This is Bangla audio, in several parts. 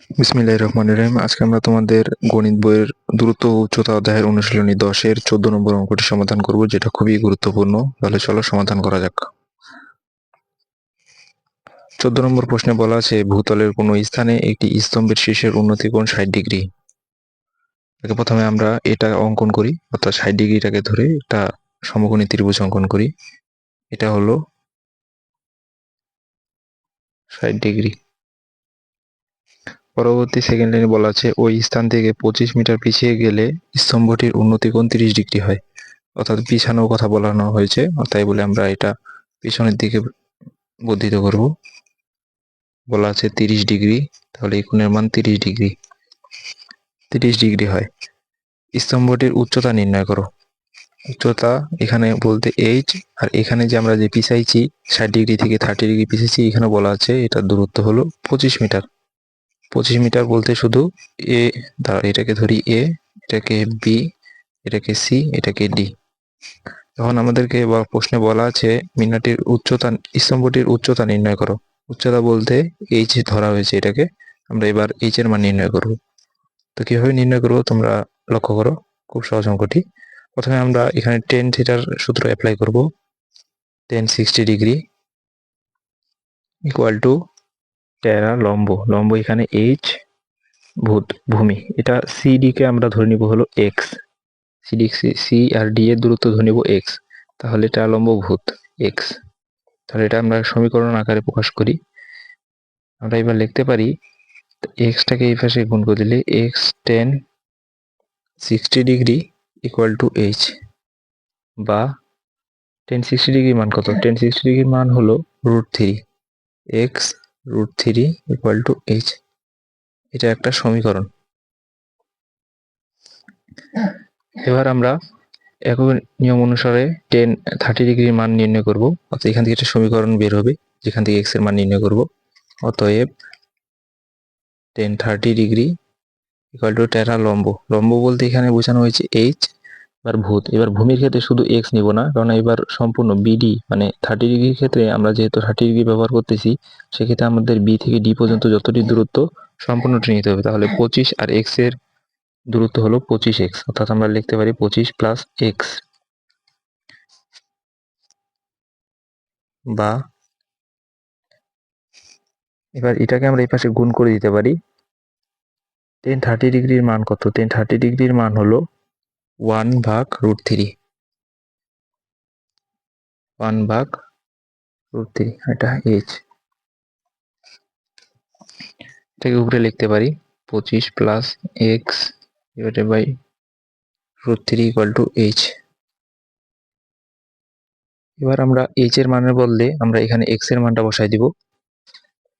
বিসমিল্লাহির রহমানির রহিম। আজকে আমরা তোমাদের গণিত বইয়ের দূরত্ব ও উচ্চতা অধ্যায়ের অনুশীলনী 10-এর 14 নম্বর অঙ্কটি সমাধান করব, যেটা খুবই গুরুত্বপূর্ণ। তাহলে চলো সমাধান করা যাক। 14 নম্বর প্রশ্নে বলা আছে, ভূতলের কোনো স্থানে একটি স্তম্ভের শীর্ষের উন্নতি কোণ 60 ডিগ্রি। প্রথমে আমরা এটা অঙ্কন করি, অর্থাৎ 60 ডিগ্রিটাকে ধরে একটা সমকোণী ত্রিভুজ অঙ্কন করি। এটা হলো 60 ডিগ্রি। পরবর্তী সেকেন্ড লাইনে বলা আছে, ওই স্থান থেকে 25 মিটার পিছিয়ে গেলে স্তম্ভটির উন্নতি কোণ 30 ডিগ্রি হয়। অর্থাৎ পিছানোর কথা বলানো হয়েছে, তাই বলে আমরা এটা পিছনের দিকে বর্ধিত করব। বলা আছে 30 ডিগ্রি, তাহলে এই কোণের মান 30 ডিগ্রি। 30 ডিগ্রি হয়। স্তম্ভটির উচ্চতা নির্ণয় করো। উচ্চতা এখানে বলতে এইচ, আর এখানে যে আমরা যে পিছাইছি 60 ডিগ্রি থেকে 30 ডিগ্রি পিছিয়েছি, এখানে বলা আছে এটার দূরত্ব হলো 25 মিটার। 25 মিটার বলতে শুধু এ, এটাকে ধরি এ, এটাকে বি, এটাকে সি, এটাকে ডি। এখন আমাদেরকে প্রশ্নে বলা আছে মিনারটির উচ্চতা, স্তম্ভটির উচ্চতা নির্ণয় করো। উচ্চতা বলতে এইচ ধরা হয়েছে, এটাকে আমরা এবার এইচ এর মান নির্ণয় করব। তো কিভাবে নির্ণয় করব তোমরা লক্ষ্য করো, খুব সহজ অঙ্কটি। প্রথমে আমরা এখানে টেন থিটার সূত্র অ্যাপ্লাই করব। টেন 60 ডিগ্রি ইকুয়াল টু টেরা লম্ব, লম্ব এখানে এইচ, ভূমি এটা সিডি কে আমরা ধরে নিব হলো এক্স। সি আর ডি এর দূরত্ব ধরে নিব এক্স, তাহলে এটা লম্ব ভূত এক্স। তাহলে এটা আমরা সমীকরণ আকারে প্রকাশ করি। আমরা এবার লিখতে পারি এক্সটাকে এই পাশে গুণ করে দিলে x ten 60 degree equal to H, বা 1060 ডিগ্রির মান কত? 1060 ডিগ্রির মান হলো √3, এক্স √3 ইকুয়াল টু এইচ। এটা একটা সমীকরণ। এবার আমরা একই নিয়ম অনুসারে 30 ডিগ্রির মান নির্ণয় করব। অর্থাৎ এখান থেকে একটা সমীকরণ বের হবে যেখান থেকে এক্স এর মান নির্ণয় করব। অতএব 1030 ডিগ্রি ইকুয়াল টু টেরা লম্ব, লম্ব বলতে এখানে বোঝানো হয়েছে এইচ। এবার ভূত, এবার ভূমির ক্ষেত্রে শুধু এক্স নিব না, কারণ এবার সম্পূর্ণ বিডি মানে 30 ডিগ্রির ক্ষেত্রে আমরা যেহেতু 30 ডিগ্রি ব্যবহার করতেছি, সেক্ষেত্রে আমাদের বি থেকে ডি পর্যন্ত যতটি দূরত্ব সম্পূর্ণটি নিতে হবে। তাহলে 25 আর এক্স এর দূরত্ব হলো 25x, অর্থাৎ আমরা লিখতে পারি 25 প্লাস এক্স, বা এবার এটাকে আমরা এই পাশে গুণ করে দিতে পারি। 1030 ডিগ্রির মান কত? 1030 ডিগ্রির মান হলো 1/√3, 1/√3, এটা এইচ। এটাকে উপরে লিখতে পারি 25 plus x divided by √3 equal to H. এবার আমরা এইচ এর মানের বদলে আমরা এখানে এক্স এর মানটা বসাই দিব।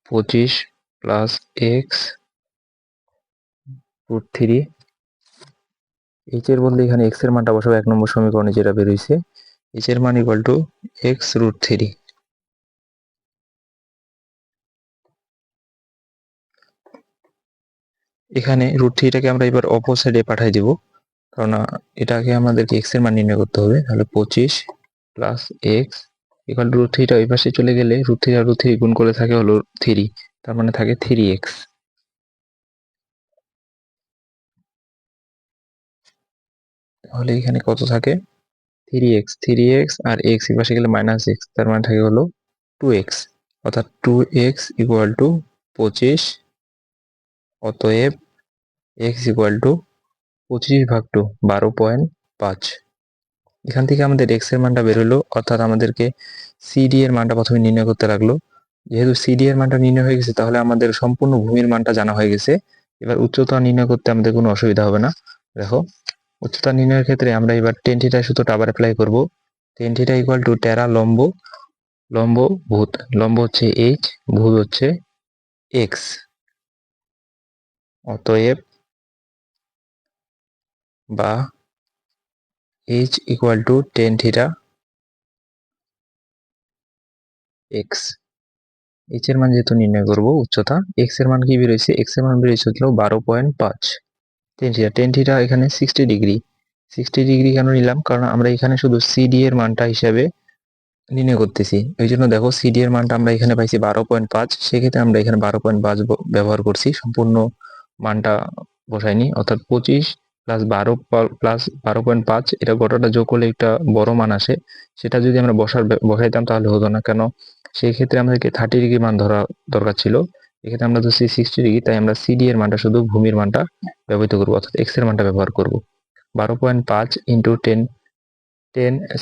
25 প্লাস এক্স √3, এইচ এর বদলে এখানে এক্স এর মানটা বসাবো 1 নম্বর সমীকরণে যেটা বের হয়েছে। এইচ এর মান ইকুয়াল টু এক্স √3। এখানে √3টাকে আমরা এবার অপর সাইডে পাঠিয়ে দিব, কারণ এটাকে আমাদেরকে এক্স এর মান নির্ণয় করতে হবে। তাহলে 25 প্লাস এক্স ইকুয়াল টু √3টা ওই পাশে চলে গেলে √3 আর √3 গুণ করে থাকে হলো 3, তার মানে থাকে 3x। তাহলে এখানে কত থাকে? 3x আর x এই পাশে গেলে -x, তার মানে থাকে হলো 2x। অর্থাৎ 2x ইকুয়াল টু 25। অতএব x ইকুয়াল টু 25/2, 12.5। এখান থেকে আমাদের x এর মানটা বের হলো, অর্থাৎ আমাদেরকে সিডি এর মানটা প্রথমে নির্ণয় করতে লাগলো। যেহেতু সিডি এর মানটা নির্ণয় হয়ে গেছে, তাহলে আমাদের সম্পূর্ণ ভূমির মানটা জানা হয়ে গেছে। এবার উচ্চতা নির্ণয় করতে আমাদের কোনো অসুবিধা হবে না। দেখো, উচ্চতা নির্ণয়ের ক্ষেত্রে আমরা এবার টেন থিটা সূত্রটা আবার অ্যাপ্লাই করব। টেন থিটা ইকুয়াল টু টেরা লম্ব, লম্ব ভূত, লম্ব হচ্ছে এইচ, ভূত হচ্ছে এক্স। অতএব বা H equal to tan theta x. H এর মান যেহেতু নির্ণয় করব উচ্চতা, এক্স এর মান কি বেরোয়েছে? এক্স এর মান বেরোয়েছে হলো 12.5। টেন থিটা এখানে 60 ডিগ্রি। 60 ডিগ্রি কেন নিলাম? কারণ আমরা এখানে শুধু সিডি এর মানটা হিসাবে নির্ণয় করতেছি। এই জন্য দেখো সিডি এর মানটা আমরা এখানে পাইছি 12.5, সেক্ষেত্রে আমরা এখানে 12.5 ব্যবহার করছি, সম্পূর্ণ মানটা বসাইনি, অর্থাৎ 25 প্লাস 12 প্লাস 12.5, এটা গোটাটা যোগ করলে একটা বড় মান আসে। সেটা যদি আমরা বসাইতাম তাহলে হতো না, কেন সেই ক্ষেত্রে আমাদেরকে 30 ডিগ্রি মান ধরা দরকার ছিল। এক্ষেত্রে আমরা ধরছি 60 ডিগ্রি, তাই আমরা সিডি এর মানটা শুধু ভূমির মানটা ব্যবহৃত করবো, অর্থাৎ এক্স এর মানটা ব্যবহার করব। 12.5 ইন্টু 10,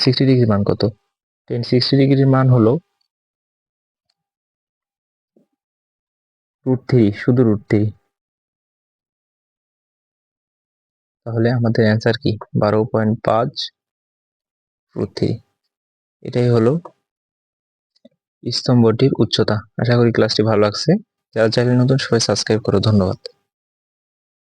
60 ডিগ্রির মান কত? 60 ডিগ্রির মান হলো √3, শুধু √3। তাহলে আমাদের অ্যান্সার কি? 12.5 √3। এটাই হলো স্তম্ভটির উচ্চতা। আশা করি ক্লাসটি ভালো লাগছে। যারা চ্যানেল নতুন সবাই সাবস্ক্রাইব করো। ধন্যবাদ।